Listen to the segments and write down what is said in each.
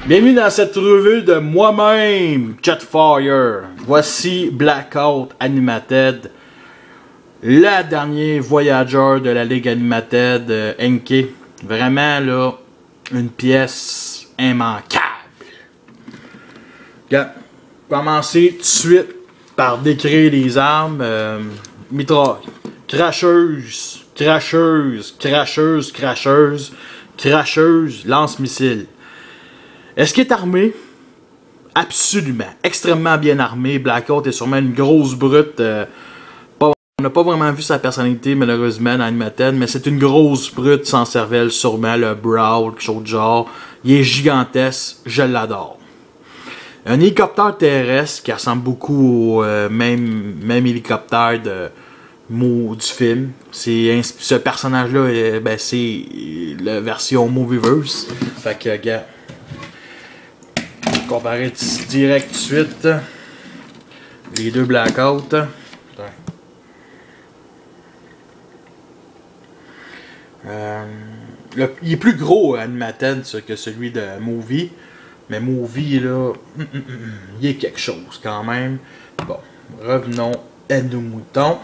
Bienvenue dans cette revue de moi-même, Jetfire. Voici Blackout Animated, le dernier Voyager de la Ligue Animated Enke. Vraiment là, une pièce immanquable. Commencer tout de suite par décrire les armes. Mitraille, cracheuse, lance-missile. Est-ce qu'il est armé? Absolument. Extrêmement bien armé. Blackout est sûrement une grosse brute. On n'a pas vraiment vu sa personnalité, malheureusement, dans Animated, mais c'est une grosse brute sans cervelle, sûrement. Le Brawl, quelque chose de genre. Il est gigantesque. Je l'adore. Un hélicoptère terrestre qui ressemble beaucoup au même hélicoptère du film. Ce personnage-là, c'est la version Movieverse. Fait que, gars. Comparer direct tout de suite les deux Blackout. Il est plus gros Animated que celui de Movie, mais Movie là, il est quelque chose quand même. Bon, revenons à nos moutons.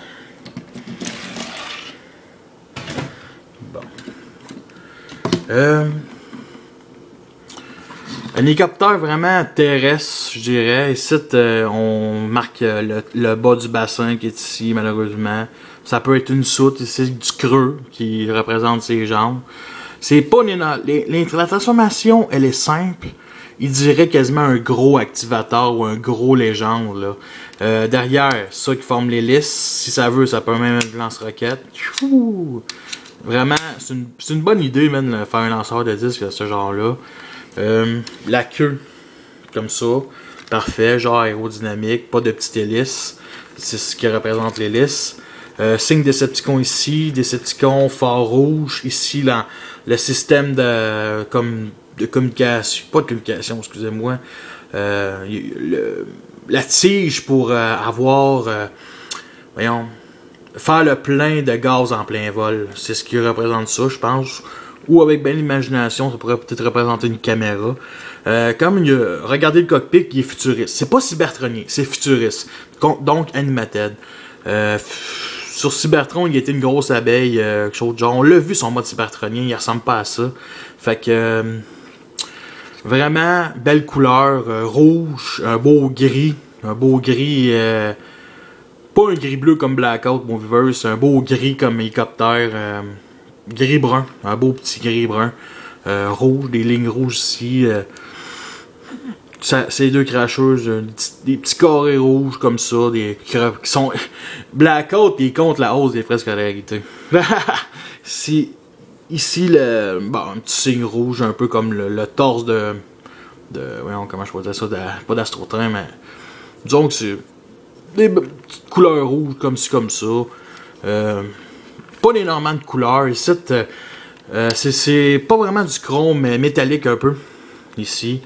Bon. Un hélicoptère vraiment terrestre, je dirais. Ici, on marque le bas du bassin qui est ici, malheureusement. Ça peut être une soute ici, du creux qui représente ses jambes. C'est pas la transformation, elle est simple. Il dirait quasiment un gros activateur ou un gros légende. Là. Derrière, ça qui forme l'hélice. Si ça veut, ça peut même être un lance-roquette. Vraiment, c'est une bonne idée, même, de faire un lanceur de disque de ce genre-là. La queue, comme ça, parfait, genre aérodynamique, pas de petite hélice, c'est ce qui représente l'hélice. Signe Decepticon ici, Decepticon, phare rouge, ici le système de communication, pas de communication, excusez-moi, la tige pour voyons, faire le plein de gaz en plein vol, c'est ce qui représente ça, je pense. Ou avec bien l'imagination, ça pourrait peut-être représenter une caméra. Regardez le cockpit, il est futuriste. C'est pas cybertronien, c'est futuriste. Donc animated. Sur Cybertron, il était une grosse abeille, quelque chose de genre. On l'a vu son mode cybertronien, il ressemble pas à ça. Fait que vraiment belle couleur, rouge, un beau gris, pas un gris bleu comme Blackout, Movieverse, un beau gris comme hélicoptère. Gris-brun, un beau petit gris-brun, rouge, des lignes rouges ici, ces deux cracheuses, des petits carrés rouges comme ça, qui sont Blackout et contre la hausse des frais de scolarité. Ici un petit signe rouge, un peu comme le torse voyons comment je peux dire ça, pas d'Astrotrain, mais disons que c'est des petites couleurs rouges comme ci comme ça. Pas énormément de couleurs. Ici, c'est pas vraiment du chrome, mais métallique un peu. Ici.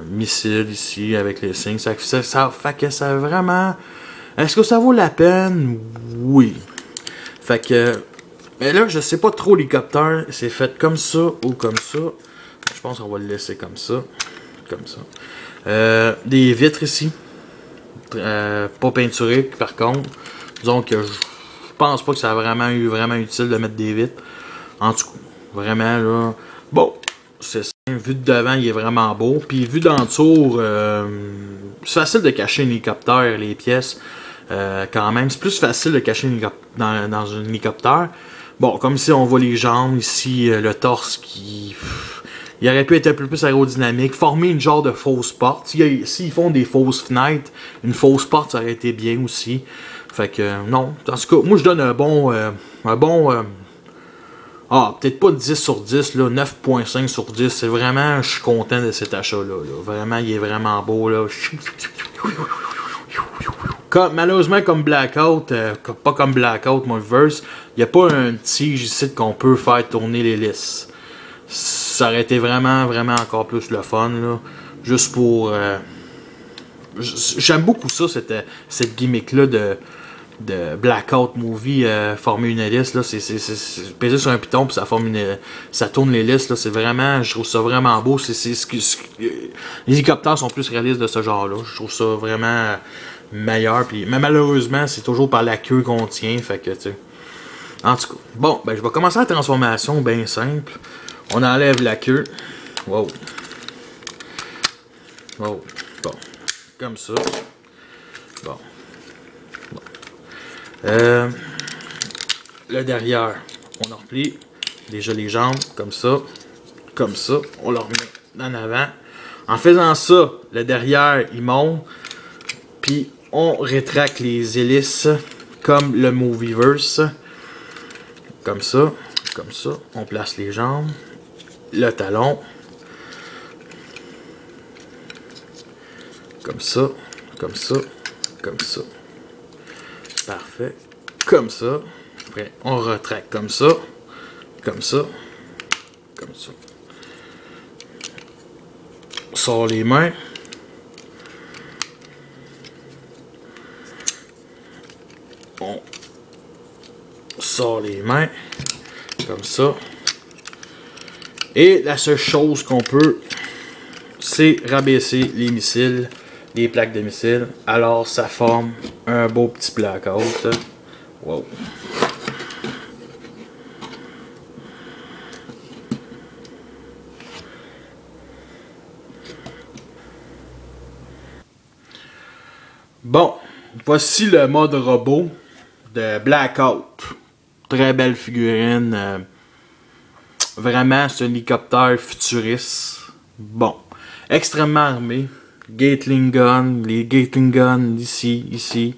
Missile ici avec les signes. Ça fait que ça vraiment. Est-ce que ça vaut la peine? Oui. Fait que. Mais là, je sais pas trop l'hélicoptère. C'est fait comme ça ou comme ça. Je pense qu'on va le laisser comme ça. Comme ça. Des vitres ici. Pas peinturées par contre. Disons que je pense pas que ça a vraiment utile de mettre des vitres. En tout cas, vraiment là. Bon, c'est ça. Vu de devant, il est vraiment beau. Puis vu d'en dessous, c'est facile de cacher un hélicoptère, les pièces. Quand même, c'est plus facile de cacher dans un hélicoptère. Bon, comme ici, on voit les jambes. Ici, le torse qui. Il aurait pu être un peu plus aérodynamique. Former une genre de fausse porte. S'ils font des fausses fenêtres, une fausse porte, ça aurait été bien aussi. Fait que non, en tout cas, moi je donne un bon peut-être pas 10 sur 10, là, 9.5 sur 10. C'est vraiment, je suis content de cet achat-là. Là. Vraiment, il est vraiment beau. Là. Malheureusement, comme Blackout, pas comme Blackout, Movieverse, il n'y a pas un tige ici qu'on peut faire tourner l'hélice. Ça aurait été vraiment encore plus le fun. Là. Juste pour. J'aime beaucoup ça, cette gimmick-là de Blackout Movie former une hélice. Là, c'est peser sur un piton puis ça forme ça tourne l'hélice. Là, c'est vraiment, je trouve ça vraiment beau. Les hélicoptères sont plus réalistes de ce genre-là. Je trouve ça vraiment meilleur. Puis, mais malheureusement, c'est toujours par la queue qu'on tient. Fait que, tu sais. En tout cas, bon, ben je vais commencer la transformation bien simple. On enlève la queue. Wow. Wow. Bon. Comme ça. Bon. Le derrière, on en replie. Déjà les jambes, comme ça. Comme ça. On le remet en avant. En faisant ça, le derrière, il monte. Puis, on rétracte les hélices comme le Movieverse. Comme ça. Comme ça. On place les jambes. Le talon. Comme ça. Comme ça. Comme ça. Parfait. Comme ça. Après, on retracte comme ça. Comme ça. Comme ça. On sort les mains. On sort les mains. Comme ça. Et la seule chose qu'on peut, c'est rabaisser les missiles, les plaques de missiles. Alors ça forme un beau petit blackout. Wow. Bon, voici le mode robot de Blackout. Très belle figurine. Vraiment, c'est un hélicoptère futuriste. Bon, extrêmement armé. Gatling gun, les Gatling guns ici.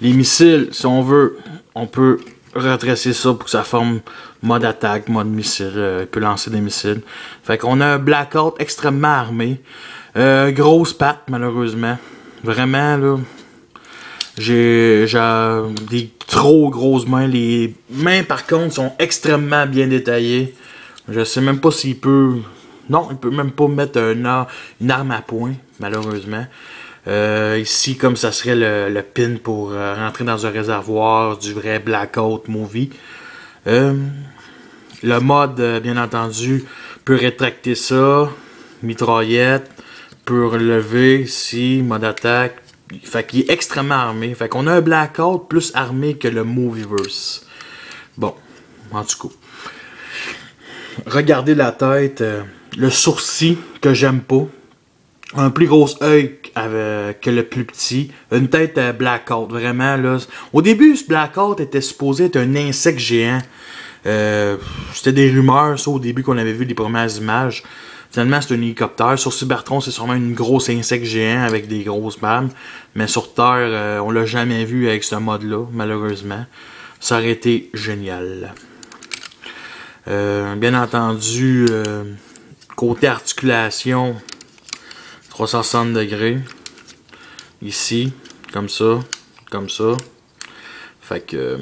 Les missiles, si on veut, on peut retracer ça pour que ça forme mode attaque, mode missile. Il peut lancer des missiles. Fait qu'on a un Blackout extrêmement armé. Grosse patte, malheureusement. Vraiment, là. J'ai des trop grosses mains. Les mains, par contre, sont extrêmement bien détaillées. Je sais même pas s'il peut... Non, il peut même pas mettre une arme à poing, malheureusement. Ici, comme ça serait le pin pour rentrer dans un réservoir du vrai Blackout Movie. Le mode, bien entendu, peut rétracter ça. Mitraillette. Peut relever ici, mode attaque. Fait qu'il est extrêmement armé. Fait qu'on a un Blackout plus armé que le Movieverse. Bon, en tout cas. Regardez la tête, le sourcil que j'aime pas. Un plus gros œil que le plus petit. Une tête Blackout, vraiment là. Au début, ce Blackout était supposé être un insecte géant. C'était des rumeurs, ça, au début qu'on avait vu les premières images. Finalement, c'est un hélicoptère. Sur Cybertron, c'est sûrement une grosse insecte géant avec des grosses balles. Mais sur Terre, on l'a jamais vu avec ce mode-là, malheureusement. Ça aurait été génial. Bien entendu, côté articulation, 360 degrés. Ici, comme ça, comme ça. Fait que,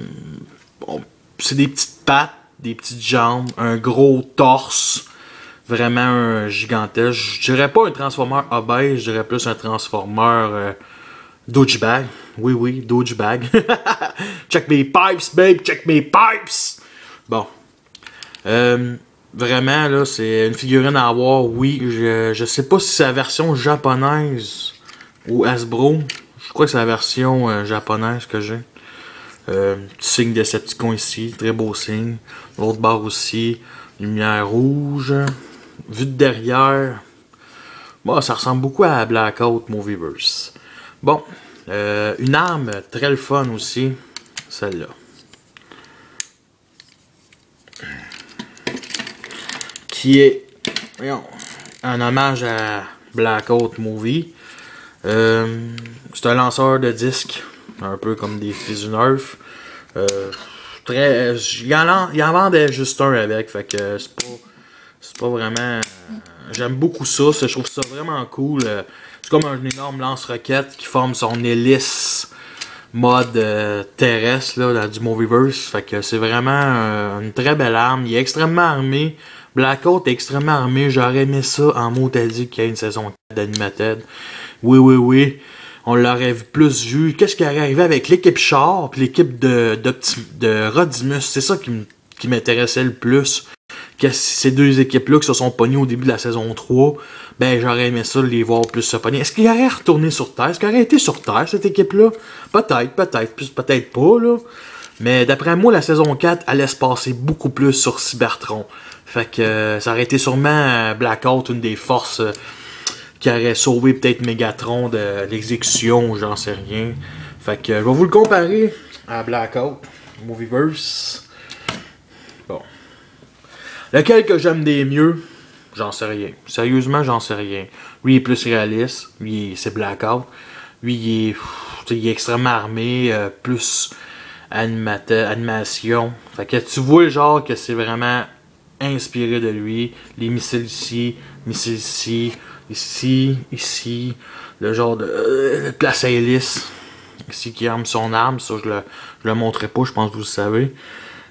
bon, c'est des petites pattes, des petites jambes, un gros torse. Vraiment un gigantesque. Je dirais pas un transformeur obèse, je dirais plus un transformeur douchebag. Oui, douchebag. Check mes pipes, babe, check mes pipes! Bon. Vraiment, là, c'est une figurine à avoir. Oui, je sais pas si c'est la version japonaise ou Hasbro. Je crois que c'est la version japonaise que j'ai. Petit signe Decepticon ici, très beau signe. L'autre barre aussi, lumière rouge. Vue de derrière, bon, ça ressemble beaucoup à Blackout Movieverse. Bon, une arme très le fun aussi, celle-là. Qui est, voyons, un hommage à Blackout Movie. C'est un lanceur de disques, un peu comme des Fizzy Nerf. Il en vendait juste un avec, fait que c'est pas vraiment... J'aime beaucoup ça, je trouve ça vraiment cool. C'est comme un énorme lance-roquette qui forme son hélice mode terrestre là, du Movieverse. Fait que c'est vraiment une très belle arme. Il est extrêmement armé. Blackout est extrêmement armé. J'aurais aimé ça en mot dit qu'il y a une saison 4 d'Animated. Oui. On l'aurait plus vu. Qu'est-ce qui aurait arrivé avec l'équipe Char puis l'équipe de Rodimus? C'est ça qui m'intéressait le plus. Que ces deux équipes-là qui se sont pognées au début de la saison 3, ben j'aurais aimé ça les voir plus se pogner. Est-ce qu'il aurait retourné sur Terre? Est-ce qu'il aurait été sur Terre, cette équipe-là? Peut-être, plus peut-être pas, là. Mais d'après moi, la saison 4 allait se passer beaucoup plus sur Cybertron. Fait que ça aurait été sûrement Blackout, une des forces qui aurait sauvé peut-être Megatron de l'exécution, j'en sais rien. Fait que je vais vous le comparer à Blackout, Movieverse. Bon. Lequel que j'aime des mieux, j'en sais rien. Sérieusement, j'en sais rien. Lui, il est plus réaliste. Lui, c'est Blackout. Lui, il est extrêmement armé, plus animation. Fait que tu vois le genre que c'est vraiment inspiré de lui. Les missiles ici, ici. Le genre de place à hélice. Ici qui arme son arme. Ça, je le montrerai pas, je pense que vous le savez.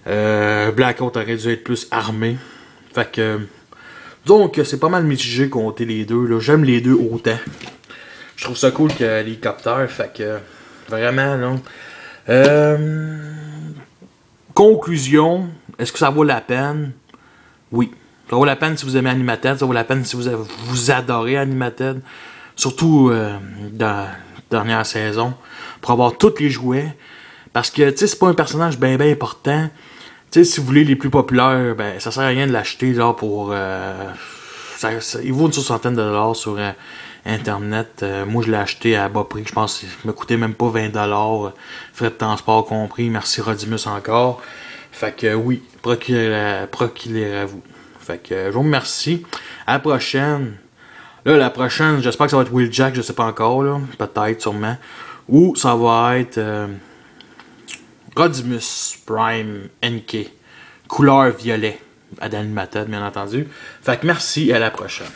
Blackout aurait dû être plus armé. Fait que donc c'est pas mal mitigé compter les deux. J'aime les deux autant. Je trouve ça cool que l'hélicoptère. Fait que vraiment là. Conclusion. Est-ce que ça vaut la peine? Oui. Ça vaut la peine si vous aimez Animated. Ça vaut la peine si vous adorez Animated. Surtout dans la dernière saison. Pour avoir tous les jouets. Parce que tu sais, c'est pas un personnage bien important. Tu sais, si vous voulez les plus populaires, ben ça sert à rien de l'acheter genre pour. Il vaut une soixantaine de dollars sur internet. Moi je l'ai acheté à bas prix. Je pense qu'il me coûtait même pas 20 $. Frais de transport compris. Merci Rodimus encore. Fait que oui, procurez-la-vous. Fait que je vous remercie. À la prochaine. Là, la prochaine, j'espère que ça va être Wheeljack, je sais pas encore, là. Peut-être, sûrement. Ou ça va être Rodimus Prime NK. Couleur violet. À d'Animated, bien entendu. Fait que merci et à la prochaine.